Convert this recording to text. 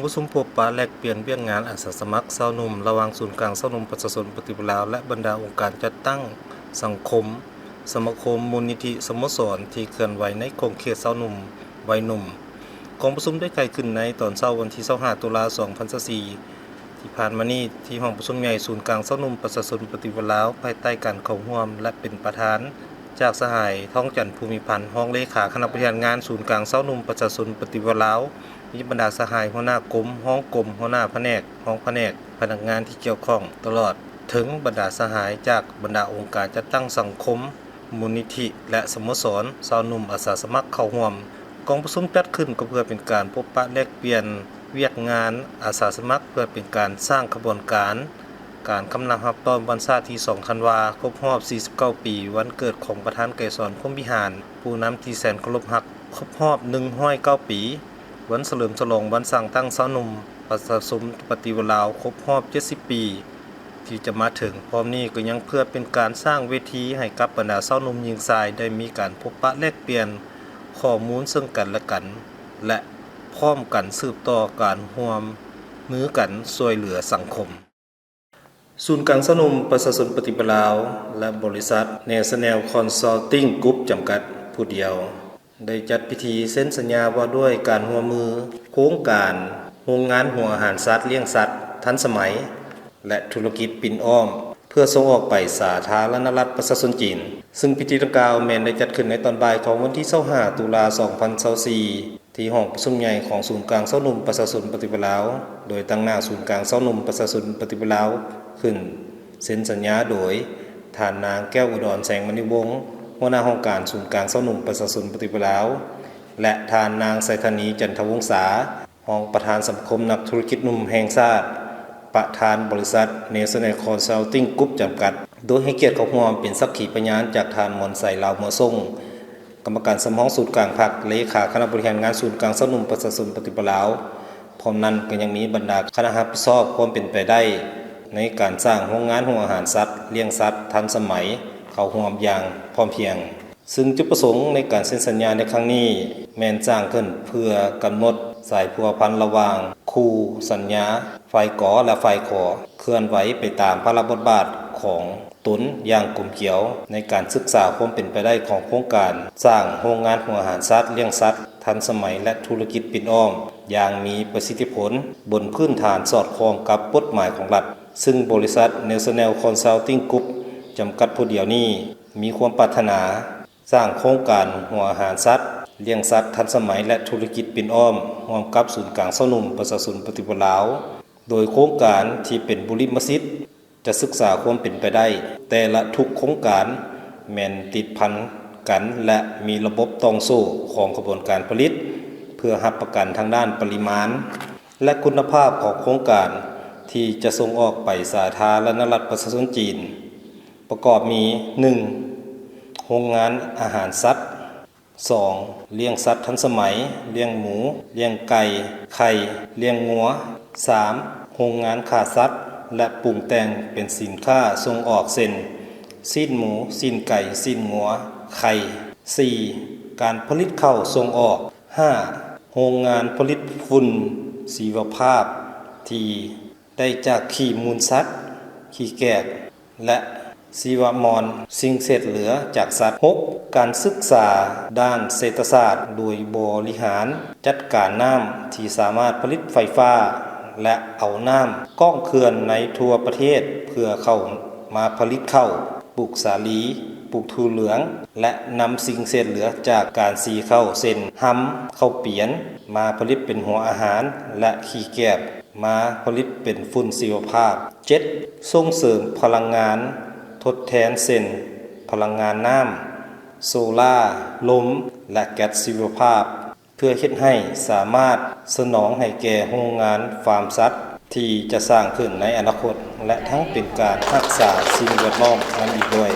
ประชุมพบปะแลกเปลี่ยนเวียกงานอาสาสมัครชาวหนุ่มระหว่างศูนย์กลางชาวหนุ่มประชาชนปฏิบัติลาวและบรรดาองค์การจัดตั้งสังคมสมาคมมูลนิธิสโมสรที่เคลื่อนไหวในโครงเขตชาวหนุ่มวัยหนุ่มกองประชุมได้เกิดขึ้นในตอนเช้าวันที่25ตุลาคม2024ที่ผ่านมานี้ที่ห้องประชุมใหญ่ศูนย์กลางชาวหนุ่มประชาชนปฏิบัติลาวภายใต้การเข้าร่วมและเป็นประธานจากสหายท้องจันทร์ภูมิพันธ์รองเลขาคณะบริหารงานศูนย์กลางชาวหนุ่มประชาชนปฏิบัติลาวมีบรรดาสหายหัวหน้ากรมห้องกรมหัวหน้าแผนกห้องแผนกพนักงานที่เกี่ยวข้องตลอดถึงบรรดาสหายจากบรรดาองค์การจัดตั้งสังคมมูลนิธิและสโมสรชาวหนุ่มอาสาสมัครเข้าร่วมกองประชุมจัดขึ้นก็เพื่อเป็นการพบปะแลกเปลี่ยนเวียกงานอาสาสมัครเพื่อเป็นการสร้างขบวนการกำลังรับต้อนวันชาติที่2ธันวาคมครบรอบ49ปีวันเกิดของประธานไกรสอนพรหมวิหารผู้นำที่แสนเคารพรักครบรอบ109ปีวันเฉลิมฉลองวันสร้างตั้งชาวหนุ่มประชาชนปฏิวัติลาวครบรอบ70ปีที่จะมาถึงพร้อมนี้ก็ยังเพื่อเป็นการสร้างเวทีให้กับบรรดาชาวหนุ่มหญิงชายได้มีการพบปะแลกเปลี่ยนข้อมูลซึ่งกันและกันและพร้อมกันสืบต่อการร่วมมือกันช่วยเหลือสังคมศูนย์กลางชาวหนุ่มประชาชนปฏิบัติลาวและบริษัท National Consulting Group จำกัดผู้เดียวได้จัดพิธีเซ็นสัญญาว่าด้วยการร่วมมือโครงการโรงงานหัวอาหารสัตว์เลี้ยงสัตว์ทันสมัยและธุรกิจปิ่นอ้อมเพื่อส่งออกไปสาธารณรัฐประชาชนจีนซึ่งพิธีดังกล่าวแม้นได้จัดขึ้นในตอนบ่ายของวันที่25ตุลาคม2024ที่ห้องประชุมใหญ่ของศูนย์กลางชาวหนุ่มประชาชนปฏิบัติลาวโดยตั้งหน้าศูนย์กลางชาวหนุ่มประชาชนปฏิบัติลาวขึ้นเซ็นสัญญาโดยท่านนางแก้วอุดรแสงมณีวงศ์หัวหน้าห้องการศูนย์กลางชาวหนุ่มประชาชนปฏิบัติลาวและท่านนางไสธนีจันทวงศารองประธานสมาคมนักธุรกิจหนุ่มแห่งชาติประธานบริษัท National Consulting Group จำกัดโดยให้เกียรติเข้าร่วมเป็นสักขีพยานจากท่านมนต์ไสลาวเมือส่งกรรมการสำนักศูนย์กลางพรรคเลขาคณะบริหารงานศูนย์กลางชาวหนุ่มประชาชนปฏิบัติลาวพร้อมนั้นก็ยังมีบรรดาคณะรับผิดชอบความเป็นไปได้ในการสร้างโรงงานหัวอาหารสัตว์เลี้ยงสัตว์ทันสมัยเข้าร่วมอย่างพร้อมเพรียงซึ่งจุดประสงค์ในการเซ็นสัญญาในครั้งนี้แม้นสร้างขึ้นเพื่อกำหนดสายพัวพันระหว่างคู่สัญญาฝ่ายก่อและฝ่ายขอเคลื่อนไหวไปตามพระบทบาทของตนอย่างกลมเกี่ยวในการศึกษาความเป็นไปได้ของโครงการสร้างโรงงานหัวอาหารสัตว์เลี้ยงสัตว์ทันสมัยและธุรกิจปิ่นอ้อมอย่างมีประสิทธิผลบนพื้นฐานสอดคล้องกับกฎหมายของรัฐซึ่งบริษัท National Consulting Group จำกัดผู้เดียวนี้มีความปรารถนาสร้างโครงการหัวอาหารสัตว์เลี้ยงสัตว์ทันสมัยและธุรกิจปิ่นอ้อมร่วมกับศูนย์กลางชาวหนุ่มประชาชนปฏิบัติลาวโดยโครงการที่เป็นบุริมสิทธิ์จะศึกษาความเป็นไปได้แต่ละทุกโครงการแม่นติดพันกันและมีระบบตองโซ่ของกระบวนการผลิตเพื่อรับประกันทางด้านปริมาณและคุณภาพของโครงการที่จะส่งออกไปสาธารณรัฐประชาชนจีนประกอบมี 1. โรงงานอาหารสัตว์ 2. เลี้ยงสัตว์ทันสมัยเลี้ยงหมูเลี้ยงไก่ไข่เลี้ยงงัว 3. โรงงานฆ่าสัตว์และปรุงแต่งเป็นสินค้าส่งออกเช่นสิ้นหมูสิ้นไก่สิ้นงัวไข่ 4. การผลิตข้าวส่งออก 5. โรงงานผลิตฝุ่นชีวภาพที่ได้จากขี้มูลสัตว์ขี้แกะและชีวมอญสิ่งเศษเหลือจากสัตว์ 6. การศึกษาด้านเศรษฐศาสตร์โดยบริหารจัดการน้ำที่สามารถผลิตไฟฟ้าและเอาน้ำก้องเขื่อนในทั่วประเทศเพื่อเข้ามาผลิตข้าวปลูกสาลีปลูกถั่วเหลืองและนำสิ่งเศษเหลือจากการสีข้าวเส้นหำข้าวเปียนมาผลิตเป็นหัวอาหารและขี้แกบมาผลิตเป็นฝุ่นชีวภาพ 7. ส่งเสริมพลังงานทดแทนเส้นพลังงานน้ำโซล่าลมและแก๊สชีวภาพเพื่อเฮ็ดให้สามารถสนองให้แก่โรงงานฟาร์มสัตว์ที่จะสร้างขึ้นในอนาคตและทั้งเป็นการรักษาสิ่งแวดล้อมนั้นอีกด้วย